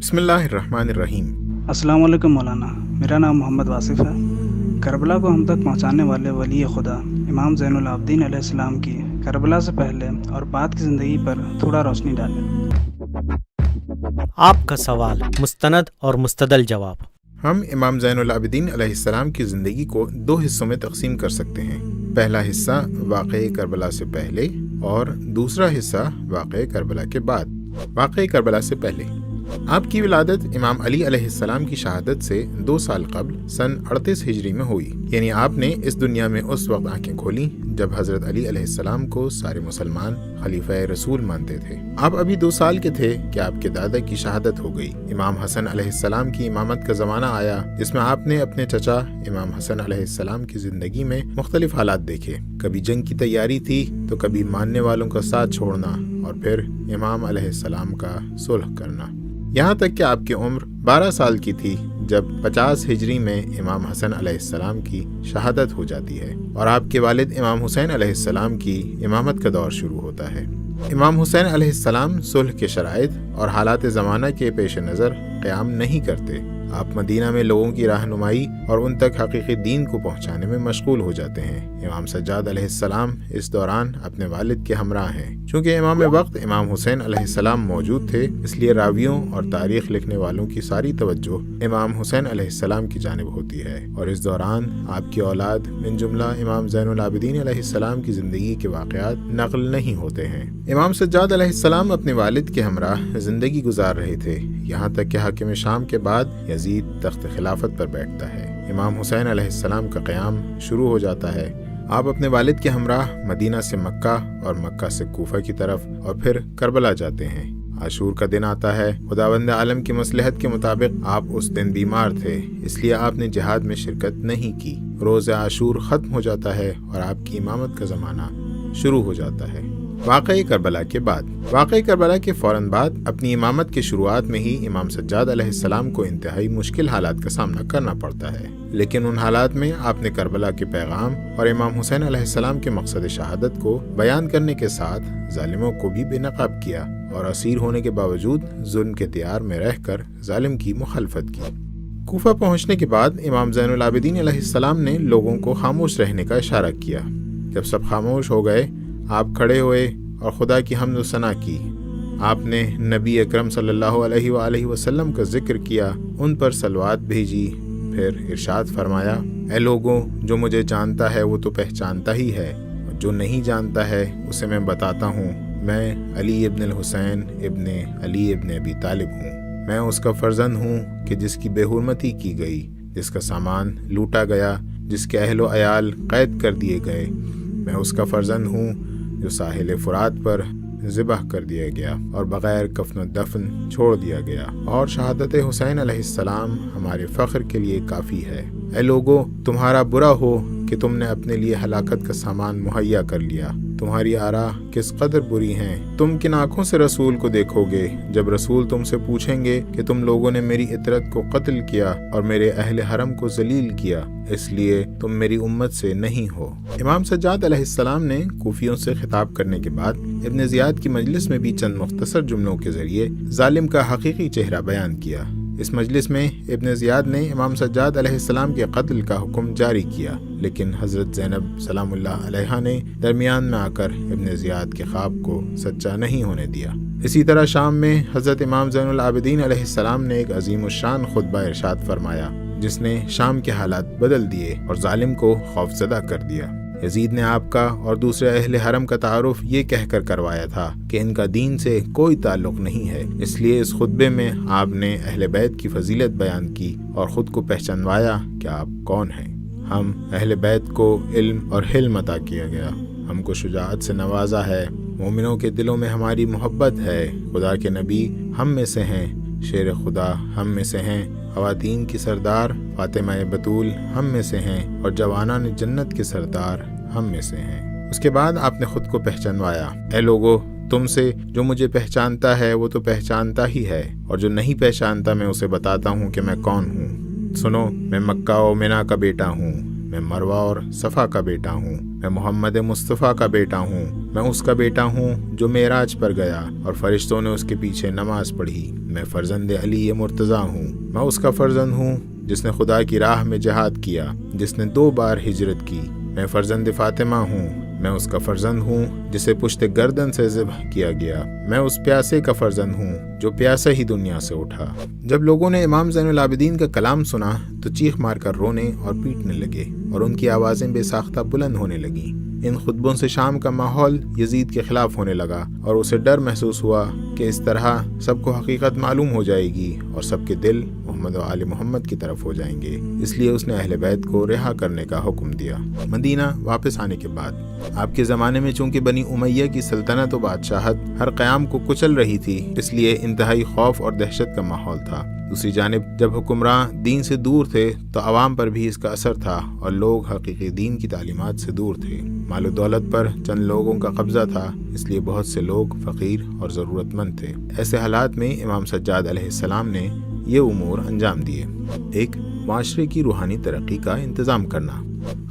بسم اللہ الرحمن الرحیم۔ السلام علیکم مولانا، میرا نام محمد واصف ہے۔ کربلا کو ہم تک پہنچانے والے ولی خدا امام زین العابدین علیہ السلام کی کربلا سے پہلے اور بعد کی زندگی پر تھوڑا روشنی ڈالیں۔ آپ کا سوال، مستند اور مستدل جواب۔ ہم امام زین العابدین علیہ السلام کی زندگی کو دو حصوں میں تقسیم کر سکتے ہیں۔ پہلا حصہ واقعہ کربلا سے پہلے اور دوسرا حصہ واقعہ کربلا کے بعد۔ واقعہ کربلا سے پہلے آپ کی ولادت امام علی علیہ السلام کی شہادت سے 2 سال قبل سن 38 ہجری میں ہوئی، یعنی آپ نے اس دنیا میں اس وقت آنکھیں کھولیں جب حضرت علی علیہ السلام کو سارے مسلمان خلیفہ رسول مانتے تھے۔ آپ ابھی 2 سال کے تھے کہ آپ کے دادا کی شہادت ہو گئی۔ امام حسن علیہ السلام کی امامت کا زمانہ آیا جس میں آپ نے اپنے چچا امام حسن علیہ السلام کی زندگی میں مختلف حالات دیکھے۔ کبھی جنگ کی تیاری تھی تو کبھی ماننے والوں کا ساتھ چھوڑنا اور پھر امام علیہ السلام کا صلح کرنا، یہاں تک کہ آپ کی عمر 12 سال کی تھی جب 50 ہجری میں امام حسن علیہ السلام کی شہادت ہو جاتی ہے اور آپ کے والد امام حسین علیہ السلام کی امامت کا دور شروع ہوتا ہے۔ امام حسین علیہ السلام صلح کے شرائط اور حالات زمانہ کے پیش نظر قیام نہیں کرتے۔ آپ مدینہ میں لوگوں کی رہنمائی اور ان تک حقیقی دین کو پہنچانے میں مشغول ہو جاتے ہیں۔ امام سجاد علیہ السلام اس دوران اپنے والد کے ہمراہ ہیں۔ چونکہ امام وقت امام حسین علیہ السلام موجود تھے، اس لیے راویوں اور تاریخ لکھنے والوں کی ساری توجہ امام حسین علیہ السلام کی جانب ہوتی ہے، اور اس دوران آپ کی اولاد من جملہ امام زین العابدین علیہ السلام کی زندگی کے واقعات نقل نہیں ہوتے ہیں۔ امام سجاد علیہ السلام اپنے والد کے ہمراہ زندگی گزار رہے تھے، یہاں تک کہ حاکم شام کے بعد یزید تخت خلافت پر بیٹھتا ہے۔ امام حسین علیہ السلام کا قیام شروع ہو جاتا ہے۔ آپ اپنے والد کے ہمراہ مدینہ سے مکہ اور مکہ سے کوفہ کی طرف اور پھر کربلا جاتے ہیں۔ عاشور کا دن آتا ہے۔ خداوند عالم کی مصلحت کے مطابق آپ اس دن بیمار تھے، اس لیے آپ نے جہاد میں شرکت نہیں کی۔ روز عاشور ختم ہو جاتا ہے اور آپ کی امامت کا زمانہ شروع ہو جاتا ہے۔ واقعہ کربلا کے بعد واقعہ کربلا کے فوراً بعد اپنی امامت کے شروعات میں ہی امام سجاد علیہ السلام کو انتہائی مشکل حالات کا سامنا کرنا پڑتا ہے، لیکن ان حالات میں آپ نے کربلا کے پیغام اور امام حسین علیہ السلام کے مقصد شہادت کو بیان کرنے کے ساتھ ظالموں کو بھی بے نقاب کیا اور اسیر ہونے کے باوجود ظلم کے دیار میں رہ کر ظالم کی مخالفت کی۔ کوفہ پہنچنے کے بعد امام زین العابدین علیہ السلام نے لوگوں کو خاموش رہنے کا اشارہ کیا۔ جب سب خاموش ہو گئے، آپ کھڑے ہوئے اور خدا کی حمد و ثنا کی۔ آپ نے نبی اکرم صلی اللہ علیہ وآلہ وسلم کا ذکر کیا، ان پر صلوات بھیجی، پھر ارشاد فرمایا، اے لوگوں، جو مجھے جانتا ہے وہ تو پہچانتا ہی ہے، اور جو نہیں جانتا ہے اسے میں بتاتا ہوں، میں علی ابن الحسین ابن علی ابن ابی طالب ہوں۔ میں اس کا فرزند ہوں کہ جس کی بے حرمتی کی گئی، جس کا سامان لوٹا گیا، جس کے اہل و عیال قید کر دیے گئے۔ میں اس کا فرزند ہوں جو ساحل فرات پر ذبح کر دیا گیا اور بغیر کفن و دفن چھوڑ دیا گیا، اور شہادت حسین علیہ السلام ہمارے فخر کے لیے کافی ہے۔ اے لوگو، تمہارا برا ہو کہ تم نے اپنے لیے ہلاکت کا سامان مہیا کر لیا۔ تمہاری آراء کس قدر بری ہیں۔ تم کن آنکھوں سے رسول کو دیکھو گے جب رسول تم سے پوچھیں گے کہ تم لوگوں نے میری اطرت کو قتل کیا اور میرے اہل حرم کو ذلیل کیا، اس لیے تم میری امت سے نہیں ہو۔ امام سجاد علیہ السلام نے کوفیوں سے خطاب کرنے کے بعد ابن زیاد کی مجلس میں بھی چند مختصر جملوں کے ذریعے ظالم کا حقیقی چہرہ بیان کیا۔ اس مجلس میں ابن زیاد نے امام سجاد علیہ السلام کے قتل کا حکم جاری کیا، لیکن حضرت زینب سلام اللہ علیہا نے درمیان میں آ کر ابن زیاد کے خواب کو سچا نہیں ہونے دیا۔ اسی طرح شام میں حضرت امام زین العابدین علیہ السلام نے ایک عظیم الشان خطبہ ارشاد فرمایا جس نے شام کے حالات بدل دیے اور ظالم کو خوفزدہ کر دیا۔ یزید نے آپ کا اور دوسرے اہل حرم کا تعارف یہ کہہ کر کروایا تھا کہ ان کا دین سے کوئی تعلق نہیں ہے، اس لیے اس خطبے میں آپ نے اہل بیت کی فضیلت بیان کی اور خود کو پہچانوایا کہ آپ کون ہیں۔ ہم اہل بیت کو علم اور حلم عطا کیا گیا، ہم کو شجاعت سے نوازا ہے، مومنوں کے دلوں میں ہماری محبت ہے، خدا کے نبی ہم میں سے ہیں، شیر خدا ہم میں سے ہیں، خواتین کی سردار فاطمہ بتول ہم میں سے ہیں، اور جوانان جنت کے سردار ہم میں سے ہیں۔ اس کے بعد آپ نے خود کو پہچانوایا، اے لوگو، تم سے جو مجھے پہچانتا ہے وہ تو پہچانتا ہی ہے، اور جو نہیں پہچانتا میں اسے بتاتا ہوں کہ میں کون ہوں۔ سنو، میں مکہ و منا کا بیٹا ہوں، میں مروہ اور صفا کا بیٹا ہوں، میں محمد مصطفیٰ کا بیٹا ہوں، میں اس کا بیٹا ہوں جو معراج پر گیا اور فرشتوں نے اس کے پیچھے نماز پڑھی، میں فرزند علی مرتضیٰ ہوں، میں اس کا فرزند ہوں جس نے خدا کی راہ میں جہاد کیا، جس نے 2 بار ہجرت کی، میں فرزند فاطمہ ہوں، میں اس کا فرزند ہوں جسے پشت گردن سے ذبح کیا گیا، میں اس پیاسے کا فرزند ہوں جو پیاسا ہی دنیا سے اٹھا۔ جب لوگوں نے امام زین العابدین کا کلام سنا تو چیخ مار کر رونے اور پیٹنے لگے اور ان کی آوازیں بے ساختہ بلند ہونے لگیں۔ ان خطبوں سے شام کا ماحول یزید کے خلاف ہونے لگا اور اسے ڈر محسوس ہوا کہ اس طرح سب کو حقیقت معلوم ہو جائے گی اور سب کے دل محمد و آل محمد کی طرف ہو جائیں گے۔ اس لیے اس نے اہل بیت کو رہا کرنے کا حکم دیا۔ مدینہ واپس آنے کے بعد آپ کے زمانے میں چونکہ بنی امیہ کی سلطنت و بادشاہت ہر قیام کو کچل رہی تھی، اس لیے انتہائی خوف اور دہشت کا ماحول تھا۔ دوسری جانب جب حکمراں دین سے دور تھے تو عوام پر بھی اس کا اثر تھا اور لوگ حقیقی دین کی تعلیمات سے دور تھے۔ مال و دولت پر چند لوگوں کا قبضہ تھا، اس لیے بہت سے لوگ فقیر اور ضرورت مند تھے۔ ایسے حالات میں امام سجاد علیہ السلام نے یہ امور انجام دیے۔ 1. معاشرے کی روحانی ترقی کا انتظام کرنا۔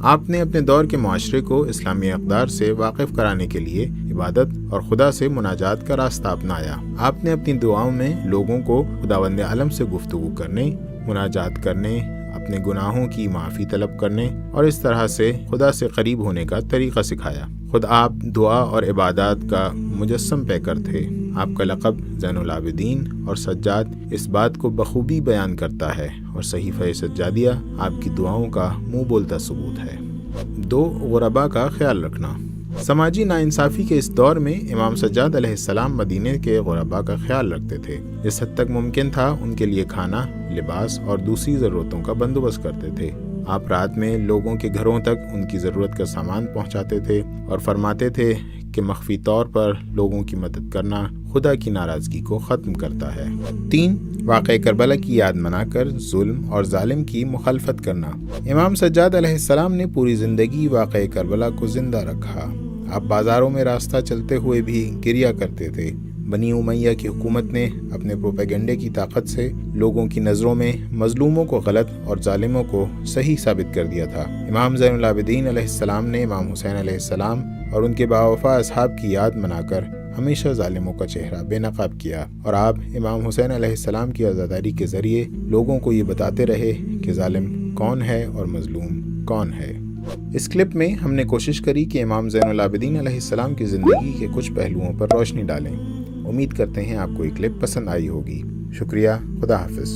آپ نے اپنے دور کے معاشرے کو اسلامی اقدار سے واقف کرانے کے لیے عبادت اور خدا سے مناجات کا راستہ اپنایا۔ آپ نے اپنی دعاؤں میں لوگوں کو خداوند عالم سے گفتگو کرنے، مناجات کرنے، اپنے گناہوں کی معافی طلب کرنے اور اس طرح سے خدا سے قریب ہونے کا طریقہ سکھایا۔ خود آپ دعا اور عبادات کا مجسم پیکر تھے۔ آپ کا لقب زین العابدین اور سجاد اس بات کو بخوبی بیان کرتا ہے اور صحیفہ سجادیہ آپ کی دعاؤں کا منہ بولتا ثبوت ہے۔ 2. غربا کا خیال رکھنا۔ سماجی ناانصافی کے اس دور میں امام سجاد علیہ السلام مدینے کے غربا کا خیال رکھتے تھے۔ جس حد تک ممکن تھا ان کے لیے کھانا، لباس اور دوسری ضرورتوں کا بندوبست کرتے تھے۔ آپ رات میں لوگوں کے گھروں تک ان کی ضرورت کا سامان پہنچاتے تھے اور فرماتے تھے کہ مخفی طور پر لوگوں کی مدد کرنا خدا کی ناراضگی کو ختم کرتا ہے۔ 3. واقعہ کربلا کی یاد منا کر ظلم اور ظالم کی مخالفت کرنا۔ امام سجاد علیہ السلام نے پوری زندگی واقعہ کربلا کو زندہ رکھا۔ آپ بازاروں میں راستہ چلتے ہوئے بھی گریا کرتے تھے۔ بنی امیہ کی حکومت نے اپنے پروپیگنڈے کی طاقت سے لوگوں کی نظروں میں مظلوموں کو غلط اور ظالموں کو صحیح ثابت کر دیا تھا۔ امام زین العابدین علیہ السلام نے امام حسین علیہ السلام اور ان کے باوفا اصحاب کی یاد منا کر ہمیشہ ظالموں کا چہرہ بے نقاب کیا، اور آپ امام حسین علیہ السلام کی عزاداری کے ذریعے لوگوں کو یہ بتاتے رہے کہ ظالم کون ہے اور مظلوم کون ہے۔ اس کلپ میں ہم نے کوشش کری کہ امام زین العابدین علیہ السلام کی زندگی کے کچھ پہلوؤں پر روشنی ڈالیں۔ امید کرتے ہیں آپ کو یہ کلپ پسند آئی ہوگی۔ شکریہ، خدا حافظ۔